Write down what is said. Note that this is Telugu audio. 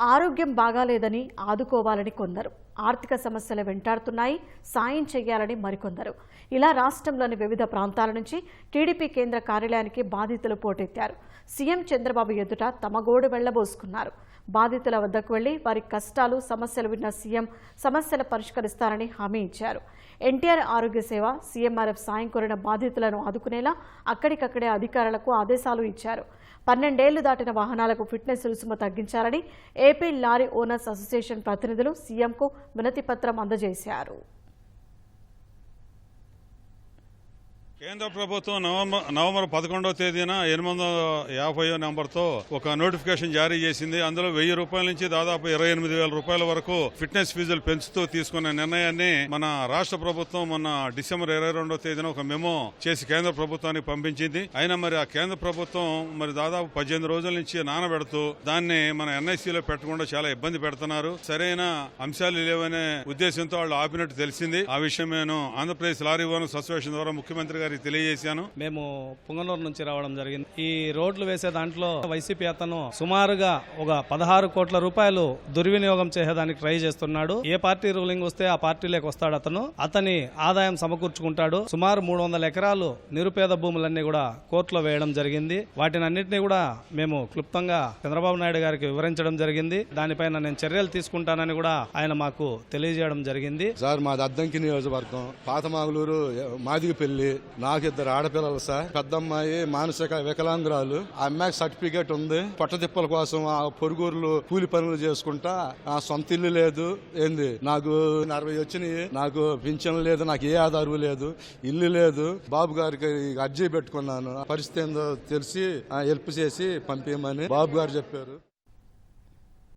ఆరోగ్యం బాగాలేదని ఆదుకోవాలని కొందరు, ఆర్థిక సమస్యలు వెంటాడుతున్నాయి సాయం చేయాలని మరికొందరు. ఇలా రాష్ట్రంలోని వివిధ ప్రాంతాల నుంచి టీడీపీ కేంద్ర కార్యాలయానికి బాధితులు పోటెత్తారు. సీఎం చంద్రబాబు ఎదుట తమ గోడు వెళ్లబోసుకున్నారు. బాధితుల వద్దకు వెళ్లి వారి కష్టాలు సమస్యలు విన్న సీఎం సమస్యలు పరిష్కరిస్తారని హామీ ఇచ్చారు. ఎన్టీఆర్ ఆరోగ్య సేవ సీఎంఆర్ఎఫ్ సాయం కోరిన బాధితులను ఆదుకునేలా అక్కడికక్కడే అధికారులకు ఆదేశాలు ఇచ్చారు. 12 ఏళ్లు దాటిన వాహనాలకు ఫిట్నెస్ రుసుము తగ్గించాలని ఏపీ లారీ ఓనర్స్ అసోసియేషన్ ప్రతినిధులు సీఎంకు వినతిపత్రం అందజేశారు. కేంద్ర ప్రభుత్వం నవంబర్ 11వ తేదీన 850 నెంబర్తో ఒక నోటిఫికేషన్ జారీ చేసింది. అందులో 1000 రూపాయల నుంచి దాదాపు 28,000 రూపాయల వరకు ఫిట్నెస్ ఫీజులు పెంచుతూ తీసుకున్న నిర్ణయాన్ని మన రాష్ట్ర ప్రభుత్వం మొన్న డిసెంబర్ 22వ తేదీన ఒక మెమో చేసి కేంద్ర ప్రభుత్వానికి పంపించింది. అయినా మరి ఆ కేంద్ర ప్రభుత్వం దాదాపు 18 రోజుల నుంచి నానబెడుతూ దాన్ని మన ఎన్ఐసీలో పెట్టకుండా చాలా ఇబ్బంది పెడుతున్నారు. సరైన అంశాలు లేవనే ఉద్దేశంతో వాళ్ళు ఆపినట్టు తెలిసింది. ఆ విషయం నేను ఆంధ్రప్రదేశ్ లారీ ఓనర్స్ అసోసియేషన్ ద్వారా ముఖ్యమంత్రి తెలియజేశాను. మేము పుంగనూరు నుంచి రావడం జరిగింది. ఈ రోడ్లు వేసే దాంట్లో వైసీపీ అతను సుమారుగా ఒక 16 కోట్ల రూపాయలు దుర్వినియోగం చేసేదానికి ట్రై చేస్తున్నాడు. ఏ పార్టీ రూలింగ్ వస్తే ఆ పార్టీలోకి వస్తాడు. అతని ఆదాయం సమకూర్చుకుంటాడు. సుమారు 300 ఎకరాలు నిరుపేద భూములన్నీ కూడా కోర్టులో వేయడం జరిగింది. వాటిని అన్నింటినీ కూడా మేము క్లుప్తంగా చంద్రబాబు నాయుడు గారికి వివరించడం జరిగింది. దానిపైన నేను చర్యలు తీసుకుంటానని కూడా ఆయన మాకు తెలియజేయడం జరిగింది. సార్ మాది అద్దంకి నియోజకవర్గం, పాతమాగులూరు, మాదిగపల్లి. నాకు 2 ఆడపిల్లలు సార్. పెద్దమ్మాయి మానసిక వికలాంగురాలు. ఆ అమ్మాయికి సర్టిఫికేట్ ఉంది. పట్టదిప్పల కోసం ఆ పొరుగురులు కూలి పనులు చేసుకుంటా ఆ సొంత ఇల్లు లేదు. ఏంది నాకు 40 వచ్చినాయి. నాకు పింఛన్ లేదు, నాకు ఏ ఆధారం లేదు, ఇల్లు లేదు. బాబు గారికి అర్జీ పెట్టుకున్నాను. పరిస్థితి ఏందో తెలిసి హెల్ప్ చేసి పంపించమని బాబు గారు చెప్పారు.